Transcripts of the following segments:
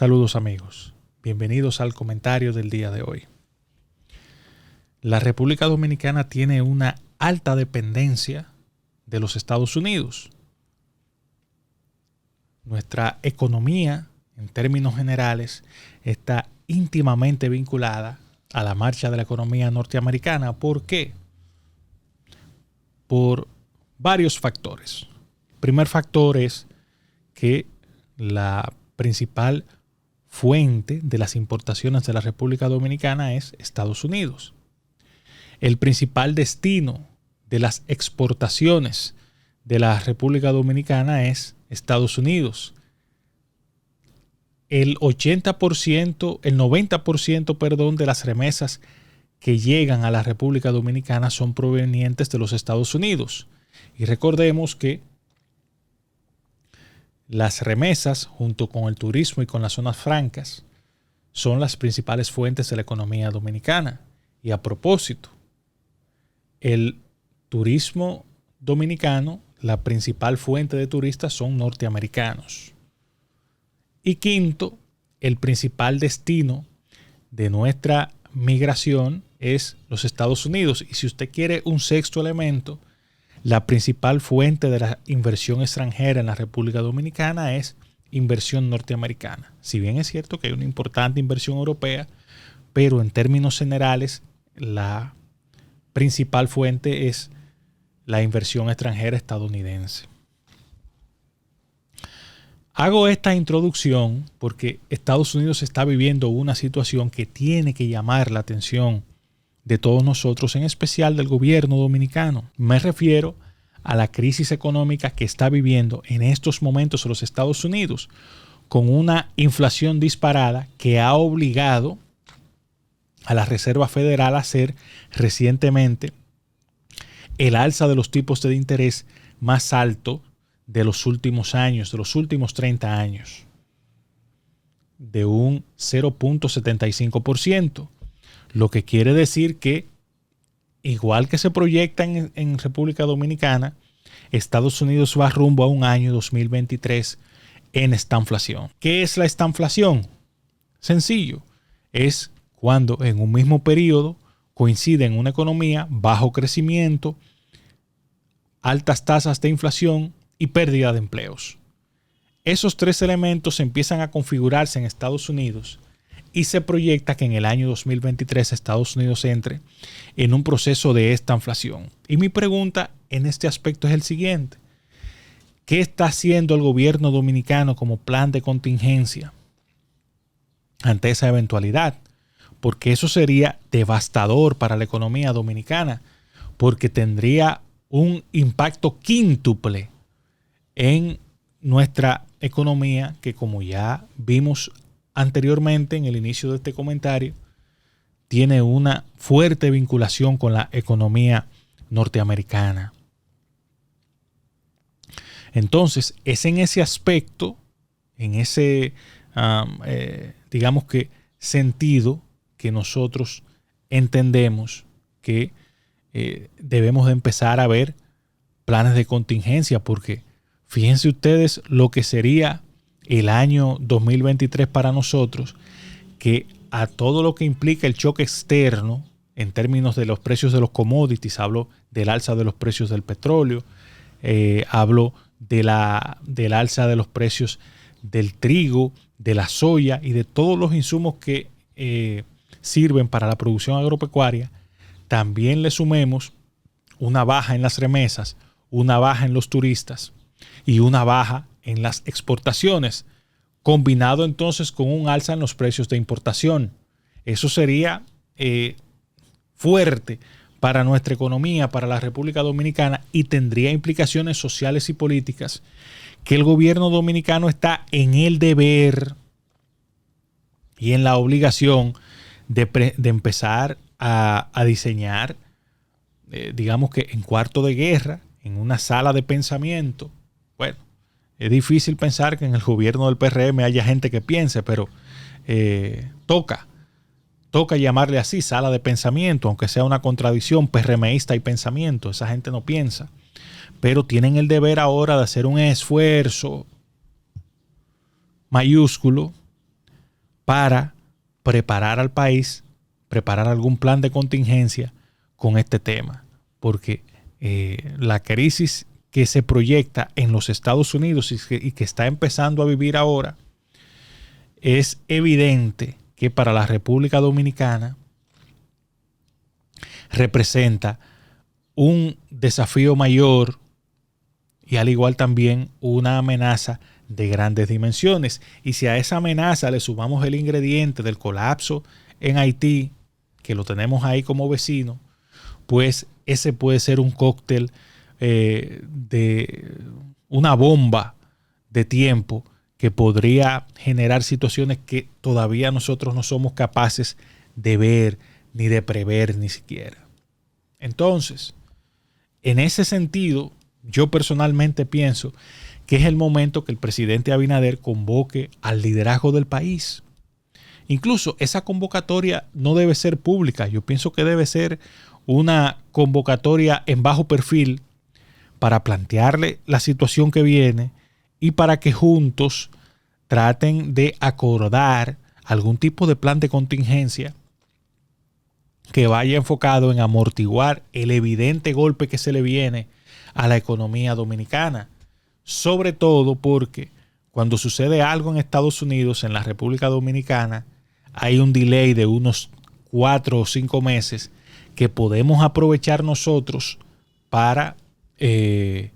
Saludos amigos, bienvenidos al comentario del día de hoy. La República Dominicana tiene una alta dependencia de los Estados Unidos. Nuestra economía, en términos generales, está íntimamente vinculada a la marcha de la economía norteamericana. ¿Por qué? Por varios factores. El primer factor es que la principal fuente de las importaciones de la República Dominicana es Estados Unidos. El principal destino de las exportaciones de la República Dominicana es Estados Unidos. El 90% de las remesas que llegan a la República Dominicana son provenientes de los Estados Unidos. Y recordemos que las remesas, junto con el turismo y con las zonas francas, son las principales fuentes de la economía dominicana. Y a propósito, el turismo dominicano, la principal fuente de turistas son norteamericanos. Y quinto, el principal destino de nuestra migración es los Estados Unidos. Y si usted quiere un sexto elemento, la principal fuente de la inversión extranjera en la República Dominicana es inversión norteamericana. Si bien es cierto que hay una importante inversión europea, pero en términos generales la principal fuente es la inversión extranjera estadounidense. Hago esta introducción porque Estados Unidos está viviendo una situación que tiene que llamar la atención de todos nosotros, en especial del gobierno dominicano. Me refiero a la crisis económica que está viviendo en estos momentos los Estados Unidos, con una inflación disparada que ha obligado a la Reserva Federal a hacer recientemente el alza de los tipos de interés más alto de los últimos años, de los últimos 30 años, de un 0.75%. Lo que quiere decir que, igual que se proyecta en República Dominicana, Estados Unidos va rumbo a un año 2023 en estanflación. ¿Qué es la estanflación? Sencillo, es cuando en un mismo periodo coincide en una economía bajo crecimiento, altas tasas de inflación y pérdida de empleos. Esos tres elementos empiezan a configurarse en Estados Unidos y se proyecta que en el año 2023 Estados Unidos entre en un proceso de estanflación. Y mi pregunta en este aspecto es el siguiente: ¿qué está haciendo el gobierno dominicano como plan de contingencia ante esa eventualidad? Porque eso sería devastador para la economía dominicana, porque tendría un impacto quíntuple en nuestra economía, que, como ya vimos anteriormente en el inicio de este comentario, tiene una fuerte vinculación con la economía norteamericana. Entonces, es en ese aspecto, en ese, digamos que, sentido, que nosotros entendemos que debemos de empezar a ver planes de contingencia, porque fíjense ustedes lo que sería el año 2023 para nosotros, que a todo lo que implica el choque externo en términos de los precios de los commodities, hablo del alza de los precios del petróleo, hablo del alza de los precios del trigo, de la soya y de todos los insumos que sirven para la producción agropecuaria. También le sumemos una baja en las remesas, una baja en los turistas y una baja en las exportaciones, combinado entonces con un alza en los precios de importación. Eso sería fuerte para nuestra economía, para la República Dominicana, y tendría implicaciones sociales y políticas que el gobierno dominicano está en el deber y en la obligación de empezar a diseñar, digamos que en cuarto de guerra, en una sala de pensamiento. Bueno, es difícil pensar que en el gobierno del PRM haya gente que piense, pero toca llamarle así, sala de pensamiento, aunque sea una contradicción, PRMista y pensamiento. Esa gente no piensa, pero tienen el deber ahora de hacer un esfuerzo mayúsculo para preparar al país, preparar algún plan de contingencia con este tema. Porque la crisis que se proyecta en los Estados Unidos y que está empezando a vivir ahora, es evidente que para la República Dominicana representa un desafío mayor y al igual también una amenaza de grandes dimensiones. Y si a esa amenaza le sumamos el ingrediente del colapso en Haití, que lo tenemos ahí como vecino, pues ese puede ser un cóctel de una bomba de tiempo que podría generar situaciones que todavía nosotros no somos capaces de ver ni de prever ni siquiera. Entonces, en ese sentido, yo personalmente pienso que es el momento que el presidente Abinader convoque al liderazgo del país. Incluso esa convocatoria no debe ser pública. Yo pienso que debe ser una convocatoria en bajo perfil para plantearle la situación que viene y para que juntos traten de acordar algún tipo de plan de contingencia que vaya enfocado en amortiguar el evidente golpe que se le viene a la economía dominicana. Sobre todo porque cuando sucede algo en Estados Unidos, en la República Dominicana, hay un delay de unos 4 o 5 meses que podemos aprovechar nosotros para ir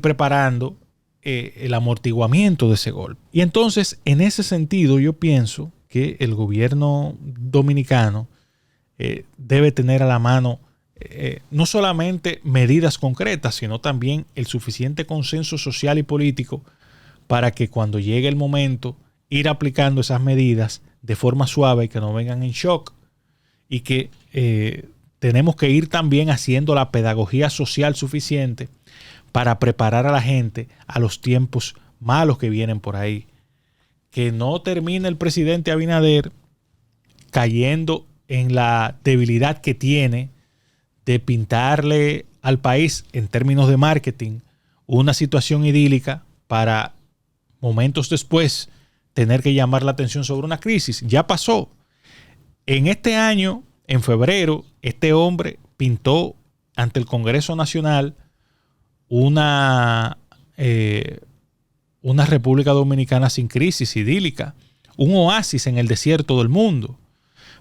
preparando el amortiguamiento de ese golpe. Y entonces, en ese sentido, yo pienso que el gobierno dominicano debe tener a la mano no solamente medidas concretas, sino también el suficiente consenso social y político para que cuando llegue el momento, ir aplicando esas medidas de forma suave y que no vengan en shock. Y que tenemos que ir también haciendo la pedagogía social suficiente para preparar a la gente a los tiempos malos que vienen por ahí. Que no termine el presidente Abinader cayendo en la debilidad que tiene de pintarle al país en términos de marketing una situación idílica para momentos después tener que llamar la atención sobre una crisis. Ya pasó. En este año, en febrero, este hombre pintó ante el Congreso Nacional una República Dominicana sin crisis, idílica, un oasis en el desierto del mundo,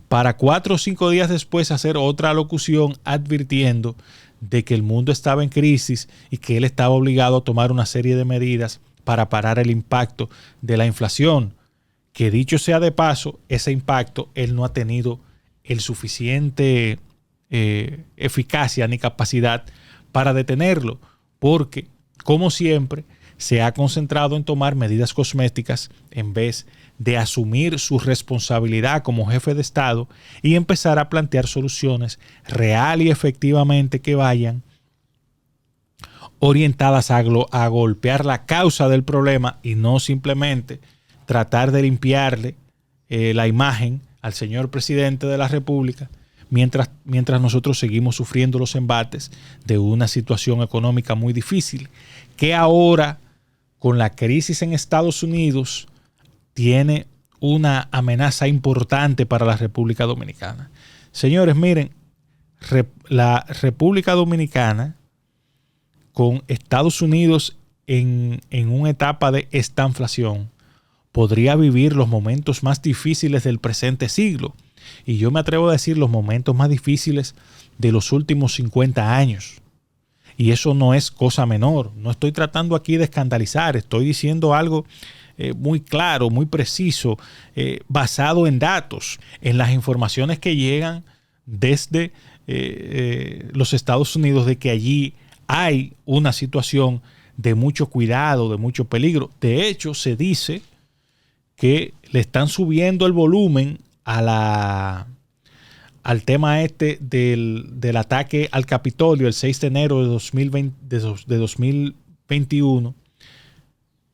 para 4 o 5 días después hacer otra alocución advirtiendo de que el mundo estaba en crisis y que él estaba obligado a tomar una serie de medidas para parar el impacto de la inflación, que dicho sea de paso, ese impacto él no ha tenido el suficiente eficacia ni capacidad para detenerlo, porque, como siempre, se ha concentrado en tomar medidas cosméticas en vez de asumir su responsabilidad como jefe de Estado y empezar a plantear soluciones real y efectivamente que vayan orientadas a golpear la causa del problema y no simplemente tratar de limpiarle la imagen al señor presidente de la República mientras nosotros seguimos sufriendo los embates de una situación económica muy difícil que ahora, con la crisis en Estados Unidos, tiene una amenaza importante para la República Dominicana. Señores, miren, la República Dominicana, con Estados Unidos en una etapa de estanflación, podría vivir los momentos más difíciles del presente siglo. Y yo me atrevo a decir los momentos más difíciles de los últimos 50 años. Y eso no es cosa menor. No estoy tratando aquí de escandalizar. Estoy diciendo algo muy claro, muy preciso, basado en datos, en las informaciones que llegan desde los Estados Unidos de que allí hay una situación de mucho cuidado, de mucho peligro. De hecho, se dice que le están subiendo el volumen al tema del ataque al Capitolio el 6 de enero de 2021,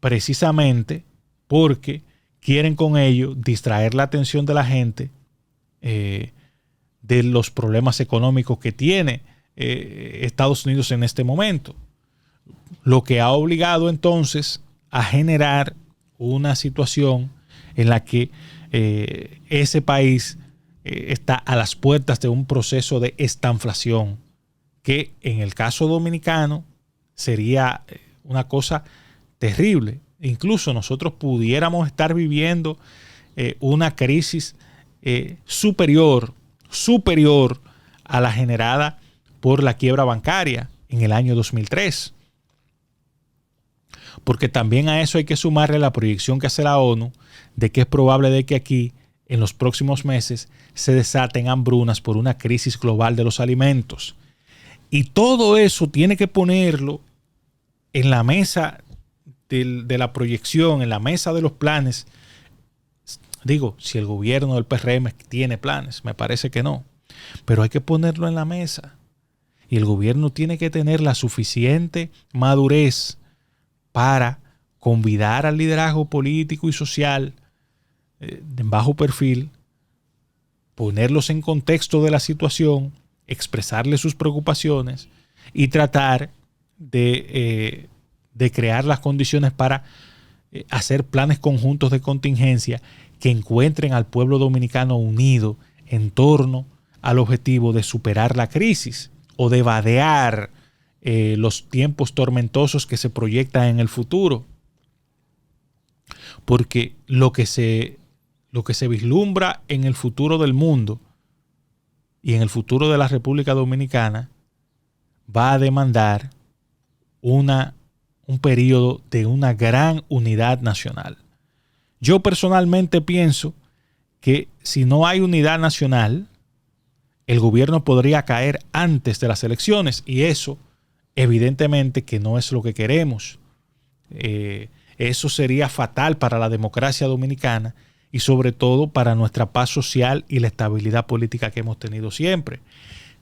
precisamente porque quieren con ello distraer la atención de la gente de los problemas económicos que tiene Estados Unidos en este momento. Lo que ha obligado entonces a generar una situación en la que ese país está a las puertas de un proceso de estanflación, que en el caso dominicano sería una cosa terrible. Incluso nosotros pudiéramos estar viviendo una crisis superior a la generada por la quiebra bancaria en el año 2003. Porque también a eso hay que sumarle la proyección que hace la ONU de que es probable de que aquí en los próximos meses se desaten hambrunas por una crisis global de los alimentos. Y todo eso tiene que ponerlo en la mesa de la proyección, en la mesa de los planes. Digo, si el gobierno del PRM tiene planes, me parece que no. Pero hay que ponerlo en la mesa. Y el gobierno tiene que tener la suficiente madurez para convidar al liderazgo político y social de bajo perfil, ponerlos en contexto de la situación, expresarles sus preocupaciones y tratar de crear las condiciones para hacer planes conjuntos de contingencia que encuentren al pueblo dominicano unido en torno al objetivo de superar la crisis o de vadear los tiempos tormentosos que se proyectan en el futuro. Porque lo que se vislumbra en el futuro del mundo y en el futuro de la República Dominicana va a demandar un periodo de una gran unidad nacional. Yo personalmente pienso que si no hay unidad nacional, el gobierno podría caer antes de las elecciones, y eso evidentemente que no es lo que queremos. Eso sería fatal para la democracia dominicana y sobre todo para nuestra paz social y la estabilidad política que hemos tenido siempre.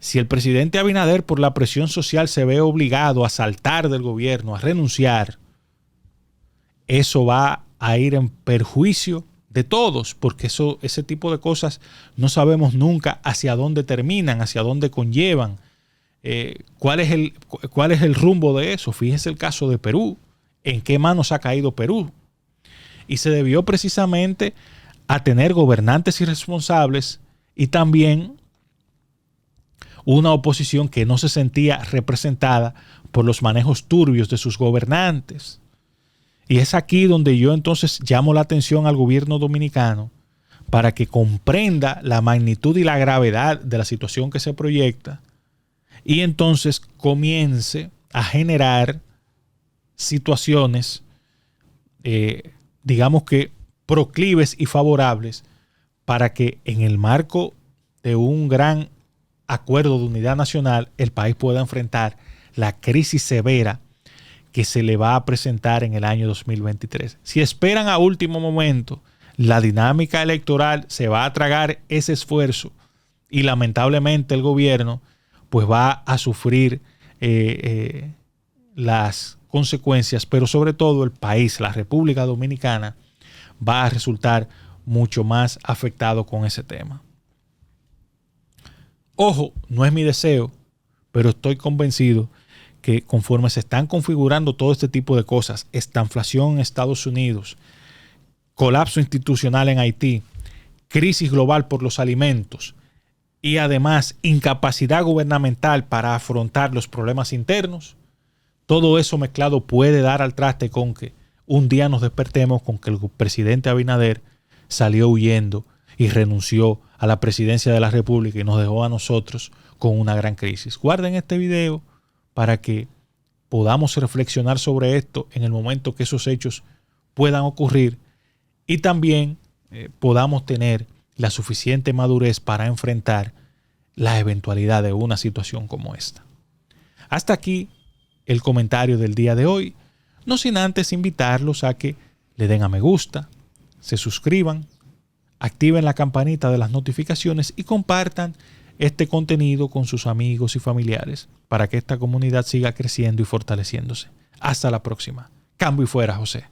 Si el presidente Abinader por la presión social se ve obligado a saltar del gobierno, a renunciar, eso va a ir en perjuicio de todos, porque ese tipo de cosas no sabemos nunca hacia dónde terminan, hacia dónde conllevan. ¿Cuál es el rumbo de eso? Fíjese el caso de Perú. ¿En qué manos ha caído Perú? Y se debió precisamente a tener gobernantes irresponsables y también una oposición que no se sentía representada por los manejos turbios de sus gobernantes. Y es aquí donde yo entonces llamo la atención al gobierno dominicano para que comprenda la magnitud y la gravedad de la situación que se proyecta y entonces comience a generar situaciones, digamos que proclives y favorables para que en el marco de un gran acuerdo de unidad nacional el país pueda enfrentar la crisis severa que se le va a presentar en el año 2023. Si esperan a último momento, la dinámica electoral se va a tragar ese esfuerzo y lamentablemente el gobierno pues va a sufrir las consecuencias, pero sobre todo el país, la República Dominicana, va a resultar mucho más afectado con ese tema. Ojo, no es mi deseo, pero estoy convencido que conforme se están configurando todo este tipo de cosas, estanflación en Estados Unidos, colapso institucional en Haití, crisis global por los alimentos y además incapacidad gubernamental para afrontar los problemas internos, todo eso mezclado puede dar al traste con que un día nos despertemos con que el presidente Abinader salió huyendo y renunció a la presidencia de la República y nos dejó a nosotros con una gran crisis. Guarden este video para que podamos reflexionar sobre esto en el momento que esos hechos puedan ocurrir y también podamos tener la suficiente madurez para enfrentar la eventualidad de una situación como esta. Hasta aquí el comentario del día de hoy, no sin antes invitarlos a que le den a me gusta, se suscriban, activen la campanita de las notificaciones y compartan este contenido con sus amigos y familiares para que esta comunidad siga creciendo y fortaleciéndose. Hasta la próxima. Cambio y fuera, José.